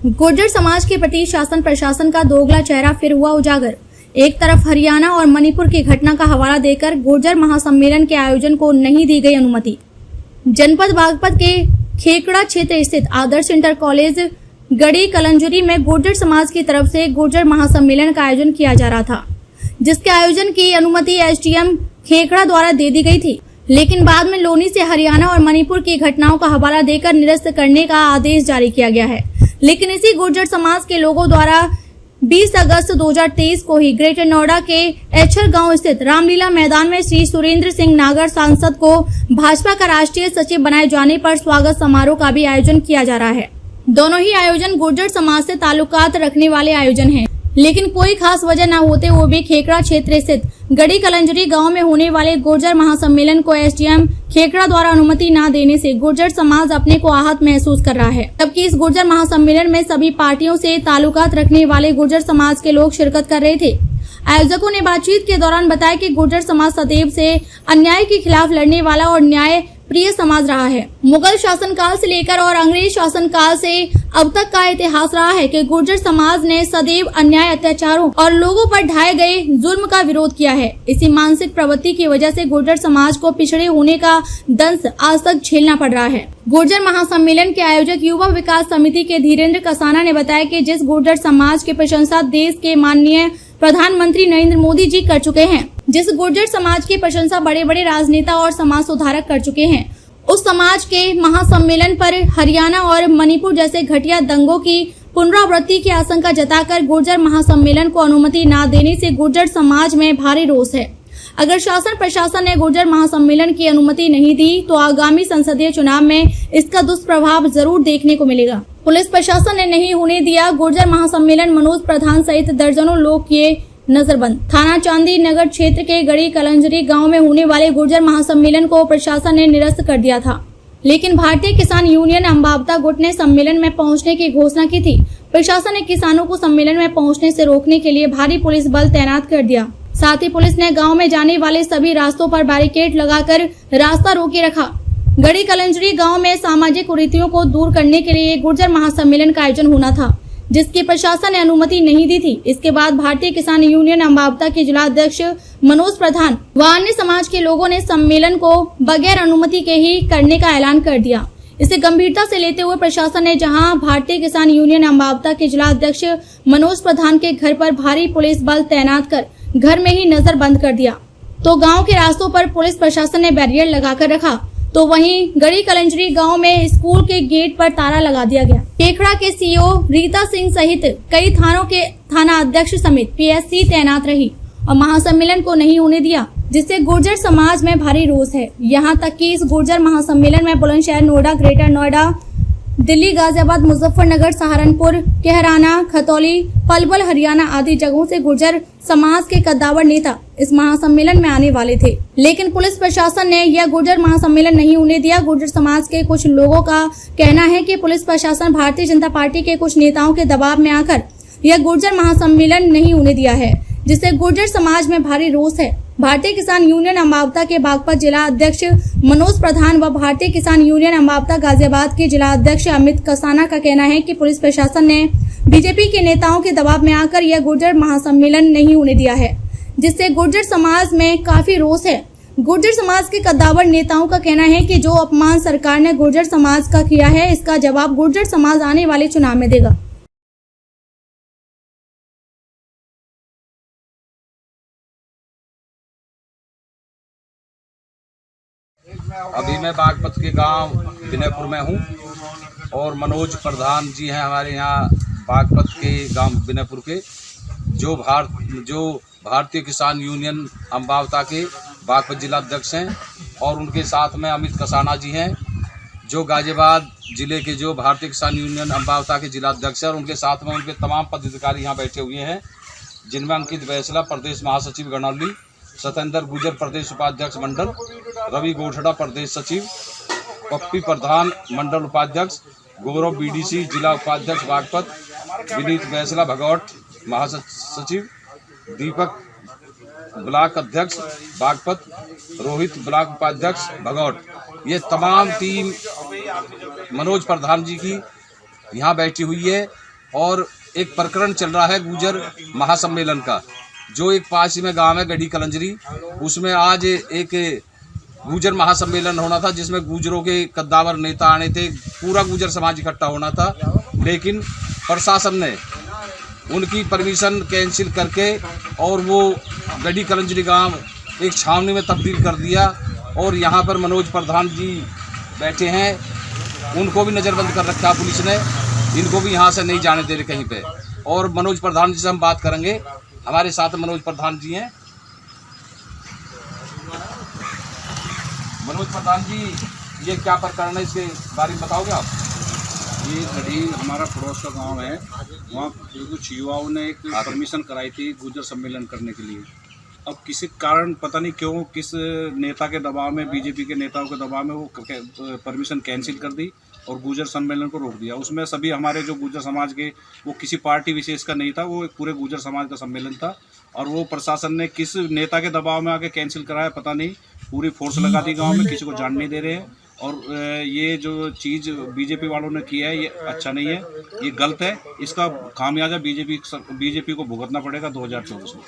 गुर्जर समाज के प्रति शासन प्रशासन का दोगला चेहरा फिर हुआ उजागर। एक तरफ हरियाणा और मणिपुर की घटना का हवाला देकर गुर्जर महासम्मेलन के आयोजन को नहीं दी गई अनुमति। जनपद बागपत के खेकड़ा क्षेत्र स्थित आदर्श इंटर कॉलेज गड़ी कलंजरी में गुर्जर समाज की तरफ से गुर्जर महासम्मेलन का आयोजन किया जा रहा था, जिसके आयोजन की अनुमति एसडीएम खेकड़ा द्वारा दे दी गई थी, लेकिन बाद में लोनी से हरियाणा और मणिपुर की घटनाओं का हवाला देकर निरस्त करने का आदेश जारी किया गया है। लेकिन इसी गुर्जर समाज के लोगों द्वारा 20 अगस्त 2023 को ही ग्रेटर नोएडा के एचर गांव स्थित रामलीला मैदान में श्री सुरेंद्र सिंह नागर सांसद को भाजपा का राष्ट्रीय सचिव बनाए जाने पर स्वागत समारोह का भी आयोजन किया जा रहा है। दोनों ही आयोजन गुर्जर समाज से ताल्लुकात रखने वाले आयोजन हैं, लेकिन कोई खास वजह न होते हुए भी खेकड़ा क्षेत्र स्थित गड़ी कलंजरी गांव में होने वाले गुर्जर महासम्मेलन को एसडीएम खेकड़ा द्वारा अनुमति न देने से गुर्जर समाज अपने को आहत महसूस कर रहा है। जबकि इस गुर्जर महासम्मेलन में सभी पार्टियों से ताल्लुकात रखने वाले गुर्जर समाज के लोग शिरकत कर रहे थे। आयोजकों ने बातचीत के दौरान बताया कि गुर्जर समाज सदैव से अन्याय के खिलाफ लड़ने वाला और न्याय प्रिय समाज रहा है। मुगल शासन काल से लेकर और अंग्रेज शासन काल से अब तक का इतिहास रहा है कि गुर्जर समाज ने सदैव अन्याय, अत्याचारों और लोगों पर ढाए गए जुल्म का विरोध किया है। इसी मानसिक प्रवृत्ति की वजह से गुर्जर समाज को पिछड़े होने का दंश आज तक झेलना पड़ रहा है। गुर्जर महासम्मेलन के आयोजक युवा विकास समिति के धीरेन्द्र कसाना ने बताया कि जिस गुर्जर समाज की प्रशंसा देश के माननीय प्रधानमंत्री नरेंद्र मोदी जी कर चुके हैं, जिस गुर्जर समाज की प्रशंसा बड़े बड़े राजनेता और समाज सुधारक कर चुके हैं, उस समाज के महासम्मेलन पर हरियाणा और मणिपुर जैसे घटिया दंगों की पुनरावृत्ति की आशंका जताकर गुर्जर महासम्मेलन को अनुमति न देने से गुर्जर समाज में भारी रोष है। अगर शासन प्रशासन ने गुर्जर महासम्मेलन की अनुमति नहीं दी तो आगामी संसदीय चुनाव में इसका दुष्प्रभाव जरूर देखने को मिलेगा। पुलिस प्रशासन ने नहीं होने दिया गुर्जर महासम्मेलन। मनोज प्रधान सहित दर्जनों लोग किए नजरबंद। थाना चांदी नगर क्षेत्र के गड़ी कलंजरी गांव में होने वाले गुर्जर महासम्मेलन को प्रशासन ने निरस्त कर दिया था, लेकिन भारतीय किसान यूनियन अंबावता गुट ने सम्मेलन में पहुंचने की घोषणा की थी। प्रशासन ने किसानों को सम्मेलन में पहुंचने से रोकने के लिए भारी पुलिस बल तैनात कर दिया। साथ ही पुलिस ने गाँव में जाने वाले सभी रास्तों पर बैरिकेड लगाकर रास्ता रोके रखा। गड़ी कलंजरी गांव में सामाजिक कुरीतियों को दूर करने के लिए गुर्जर महासम्मेलन का आयोजन होना था, जिसकी प्रशासन ने अनुमति नहीं दी थी। इसके बाद भारतीय किसान यूनियन अंबावता के जिला अध्यक्ष मनोज प्रधान व अन्य समाज के लोगों ने सम्मेलन को बगैर अनुमति के ही करने का ऐलान कर दिया। इसे गंभीरता से लेते हुए प्रशासन ने जहां भारतीय किसान यूनियन अंबावता के जिला अध्यक्ष मनोज प्रधान के घर पर भारी पुलिस बल तैनात कर घर में ही नजर बंद कर दिया, तो गाँव के रास्तों पर पुलिस प्रशासन ने बैरियर लगाकर रखा, तो वहीं गड़ी कलंजरी गांव में स्कूल के गेट पर ताला लगा दिया गया। खेकड़ा के सीओ रीता सिंह सहित कई थानों के थाना अध्यक्ष समेत पीएससी तैनात रही और महासम्मेलन को नहीं होने दिया, जिससे गुर्जर समाज में भारी रोष है। यहां तक कि इस गुर्जर महासम्मेलन में बुलंदशहर, नोएडा, ग्रेटर नोएडा, दिल्ली, गाजियाबाद, मुजफ्फरनगर, सहारनपुर, कहराना, खतौली, पलवल, हरियाणा आदि जगहों से गुर्जर समाज के कद्दावर नेता इस महासम्मेलन में आने वाले थे, लेकिन पुलिस प्रशासन ने यह गुर्जर महासम्मेलन नहीं होने दिया। गुर्जर समाज के कुछ लोगों का कहना है कि पुलिस प्रशासन भारतीय जनता पार्टी के कुछ नेताओं के दबाव में आकर यह गुर्जर महासम्मेलन नहीं होने दिया है, जिससे गुर्जर समाज में भारी रोष है। भारतीय किसान यूनियन अंबावता के बागपत जिला अध्यक्ष मनोज प्रधान व भारतीय किसान यूनियन अंबावता गाजियाबाद के जिला अध्यक्ष अमित कसाना का कहना है कि पुलिस प्रशासन ने बीजेपी के नेताओं के दबाव में आकर यह गुर्जर महासम्मेलन नहीं होने दिया है, जिससे गुर्जर समाज में काफी रोष है। गुर्जर समाज के कद्दावर नेताओं का कहना है कि जो अपमान सरकार ने गुर्जर समाज का किया है, इसका जवाब गुर्जर समाज आने वाले चुनाव में देगा। अभी मैं बागपत के गांव विनयपुर में हूं और मनोज प्रधान जी हैं हमारे यहाँ बागपत के गांव विनयपुर के, जो भारतीय किसान यूनियन अंबावता के बागपत जिला अध्यक्ष हैं, और उनके साथ में अमित कसाना जी हैं, जो गाजियाबाद जिले के जो भारतीय किसान यूनियन अंबावता के जिला अध्यक्ष हैं, और उनके साथ में उनके तमाम पदाधिकारी यहाँ बैठे हुए हैं, जिनमें अंकित बैसला प्रदेश महासचिव गणौली, सतेंद्र गुजर प्रदेश उपाध्यक्ष मंडल, रवि गोठड़ा प्रदेश सचिव, पप्पी प्रधान मंडल उपाध्यक्ष, गौरव बीडीसी जिला उपाध्यक्ष बागपत, विनीत बैसला भगौट महासचिव, दीपक ब्लॉक अध्यक्ष बागपत, रोहित ब्लॉक उपाध्यक्ष भगौट, ये तमाम टीम मनोज प्रधान जी की यहाँ बैठी हुई है और एक प्रकरण चल रहा है गुर्जर महासम्मेलन का, जो एक पास ही में गांव है गढ़ी कलंजरी, उसमें आज एक गुर्जर महासम्मेलन होना था जिसमें गुर्जरों के कद्दावर नेता आने थे, पूरा गुर्जर समाज इकट्ठा होना था, लेकिन प्रशासन ने उनकी परमिशन कैंसिल करके और वो गढ़ी कलंजरी गांव एक छावनी में तब्दील कर दिया। और यहाँ पर मनोज प्रधान जी बैठे हैं, उनको भी नज़रबंद कर रखा पुलिस ने, इनको भी यहाँ से नहीं जाने दे रहे कहीं पे। और मनोज प्रधान जी से हम बात करेंगे, हमारे साथ मनोज प्रधान जी हैं। मनोज प्रधान जी, ये क्या प्रकरण है, इसके बारे में बताओगे आप? ये गढ़ी हमारा पड़ोस का गांव है, वहाँ कुछ युवाओं ने एक परमिशन कराई थी गुर्जर सम्मेलन करने के लिए। अब किसी कारण पता नहीं क्यों, किस नेता के दबाव में, बीजेपी के नेताओं के दबाव में वो परमिशन कैंसिल कर दी और गुर्जर सम्मेलन को रोक दिया। उसमें सभी हमारे जो गुर्जर समाज के, वो किसी पार्टी विशेष का नहीं था, वो एक पूरे गुर्जर समाज का सम्मेलन था। और वो प्रशासन ने किस नेता के दबाव में आके कैंसिल कराया पता नहीं, पूरी फोर्स लगा दी गाँव में, किसी को जान नहीं दे रहे हैं। और ये जो चीज़ बीजेपी वालों ने किया है ये अच्छा नहीं है, ये गलत है। इसका खामियाजा बीजेपी को भुगतना पड़ेगा 2024 में।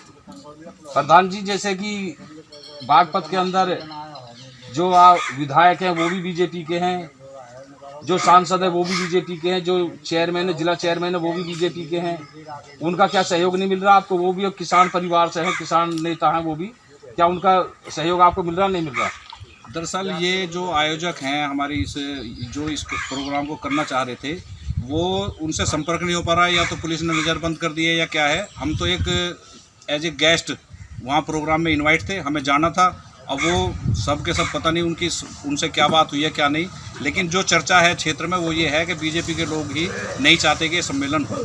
प्रधान जी, जैसे कि बागपत के अंदर जो विधायक हैं वो भी बीजेपी के हैं, जो सांसद है वो भी बीजेपी के हैं, जो चेयरमैन है, जिला चेयरमैन है वो भी बीजेपी के हैं, उनका क्या सहयोग नहीं मिल रहा आपको? वो भी एक किसान परिवार से है, किसान नेता हैं वो भी, क्या उनका सहयोग आपको मिल रहा नहीं मिल रहा? दरअसल ये जो आयोजक हैं हमारी इस प्रोग्राम को करना चाह रहे थे, वो उनसे संपर्क नहीं हो पा रहा है, या तो पुलिस ने नज़रबंद कर दी है या क्या है। हम तो एक एज ए गेस्ट वहाँ प्रोग्राम में इनवाइट थे, हमें जाना था। अब वो सब के सब पता नहीं उनसे क्या बात हुई है क्या नहीं, लेकिन जो चर्चा है क्षेत्र में वो ये है कि बीजेपी के लोग ही नहीं चाहते कि सम्मेलन हो।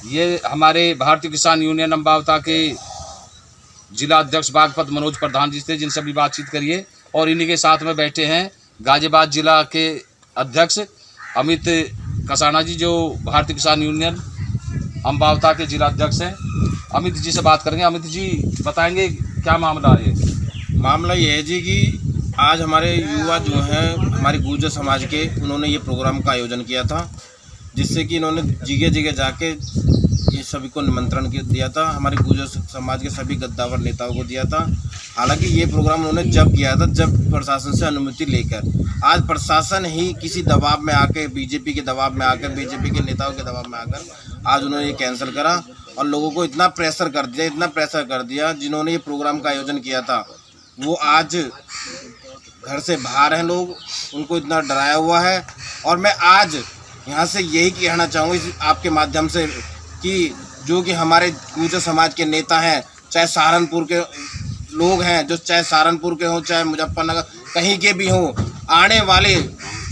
ये हमारे भारतीय किसान यूनियन अम्बावता के जिला अध्यक्ष बागपत मनोज प्रधान जी थे, जिनसे भी बातचीत करिए। और इन्हीं के साथ में बैठे हैं गाजियाबाद जिला के अध्यक्ष अमित कसाना जी, जो भारतीय किसान यूनियन अम्बावता के जिला अध्यक्ष हैं। अमित जी से बात करेंगे। अमित जी बताएंगे क्या मामला है? मामला ये है जी कि आज हमारे युवा जो हैं हमारे गुर्जर समाज के, उन्होंने ये प्रोग्राम का आयोजन किया था, जिससे कि इन्होंने जगह जगह जाके ये सभी को निमंत्रण दिया था, हमारे गुर्जर समाज के सभी गद्दावर नेताओं को दिया था। हालांकि ये प्रोग्राम उन्होंने जब किया था जब प्रशासन से अनुमति लेकर। आज प्रशासन ही किसी दबाव में आकर, बीजेपी के दबाव में आकर, बीजेपी के नेताओं के दबाव में आकर आज उन्होंने ये कैंसिल करा और लोगों को इतना प्रेशर कर दिया, जिन्होंने ये प्रोग्राम का आयोजन किया था वो आज घर से बाहर हैं लोग, उनको इतना डराया हुआ है। और मैं आज यहाँ से यही कहना चाहूँगा इस आपके माध्यम से कि जो कि हमारे गुर्जर समाज के नेता हैं, चाहे सहारनपुर के लोग हैं, जो चाहे सहारनपुर के हों, चाहे मुजफ्फरनगर कहीं के भी हों, आने वाले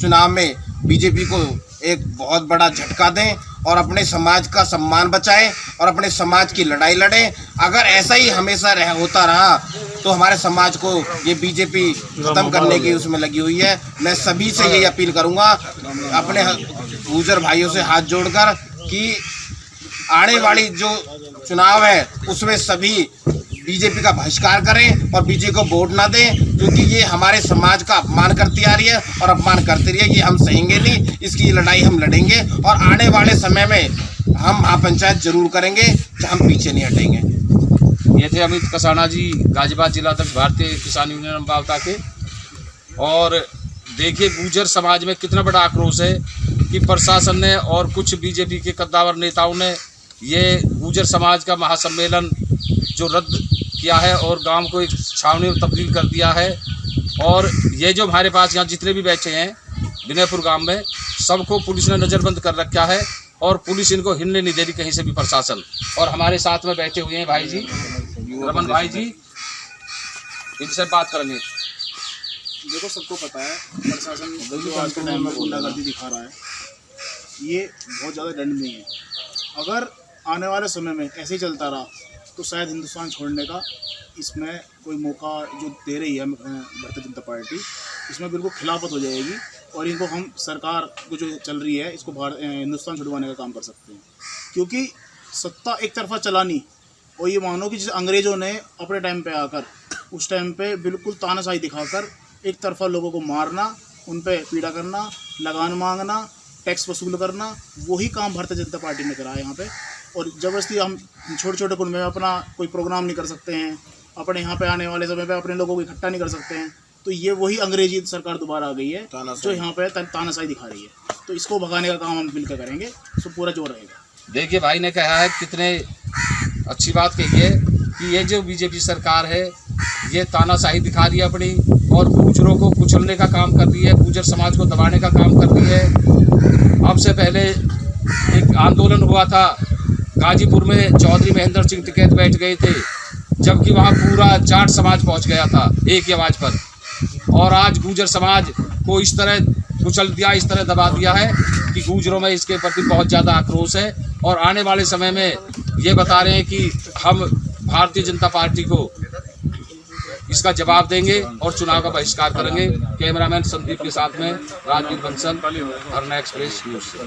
चुनाव में बीजेपी को एक बहुत बड़ा झटका दें और अपने समाज का सम्मान बचाएं और अपने समाज की लड़ाई लड़ें। अगर ऐसा ही हमेशा होता रहा तो हमारे समाज को ये बीजेपी ख़त्म करने की उसमें लगी हुई है। मैं सभी से यही अपील करूंगा, अपने गुर्जर भाइयों से हाथ जोड़कर, कि आने वाली जो चुनाव है उसमें सभी बीजेपी का बहिष्कार करें और बीजेपी को वोट ना दें, क्योंकि ये हमारे समाज का अपमान करती आ रही है और अपमान करती रही है। ये हम सहेंगे नहीं, इसकी लड़ाई हम लड़ेंगे और आने वाले समय में हम महापंचायत जरूर करेंगे, हम पीछे नहीं हटेंगे। ये थे अमित कसाना जी, गाजियाबाद जिला अध्यक्ष भारतीय किसान यूनियन अम्बावता के। और देखिए गुर्जर समाज में कितना बड़ा आक्रोश है कि प्रशासन ने और कुछ बीजेपी के कद्दावर नेताओं ने ये गुर्जर समाज का महासम्मेलन जो रद्द किया है और गांव को एक छावनी में तब्दील कर दिया है। और ये जो हमारे पास यहाँ जितने भी बैठे हैं विनयपुर गांव में, सबको पुलिस ने नज़रबंद कर रखा है और पुलिस इनको हिलने नहीं दे रही कहीं से भी, प्रशासन। और हमारे साथ में बैठे हुए हैं भाई जी, रमन भाई जी, इनसे बात करेंगे। देखो, सबको पता है प्रशासन जो आज के टाइम में गुंडागर्दी दिखा रहा है, ये बहुत ज़्यादा दंडनीय है। अगर आने वाले समय में ऐसे ही चलता रहा तो शायद हिंदुस्तान छोड़ने का इसमें कोई मौका जो दे रही है भारतीय जनता पार्टी, इसमें बिल्कुल खिलाफत हो जाएगी और इनको हम सरकार को जो चल रही है इसको हिंदुस्तान छुड़वाने का काम कर सकते हैं। क्योंकि सत्ता एक तरफा चलानी, और ये मानो कि जैसे अंग्रेज़ों ने अपने टाइम पे आकर उस टाइम पे बिल्कुल तानाशाही दिखाकर एक तरफा लोगों को मारना, उन पे पीड़ा करना, लगान मांगना, टैक्स वसूल करना, वही काम भारतीय जनता पार्टी ने करा है यहाँ पे। और ज़बरदस्ती हम छोटे छोटे कुंड में अपना कोई प्रोग्राम नहीं कर सकते हैं, अपने यहाँ पे आने वाले समय पे अपने लोगों को इकट्ठा नहीं कर सकते हैं। तो ये वही अंग्रेजी सरकार दोबारा आ गई है जो यहाँ पे तानाशाही दिखा रही है। तो इसको भगाने का काम हम मिलकर करेंगे, तो पूरा जोर रहेगा। देखिए भाई ने कहा है, कितने अच्छी बात कही है कि ये जो बीजेपी सरकार है ये तानाशाही दिखा रही है अपनी, और गुर्जरों को कुचलने का काम कर रही है, गुर्जर समाज को दबाने का काम कर रही है। अब से पहले एक आंदोलन हुआ था गाजीपुर में, चौधरी महेंद्र सिंह टिकैत बैठ गए थे, जबकि वहाँ पूरा जाट समाज पहुँच गया था एक ही आवाज़ पर। और आज गुर्जर समाज को इस तरह कुचल दिया, इस तरह दबा दिया है कि गुर्जरों में इसके प्रति बहुत ज़्यादा आक्रोश है। और आने वाले समय में ये बता रहे हैं कि हम भारतीय जनता पार्टी को इसका जवाब देंगे और चुनाव का बहिष्कार करेंगे। कैमरामैन संदीप के साथ में राजवीर बंसल, हरना एक्सप्रेस न्यूज़ से।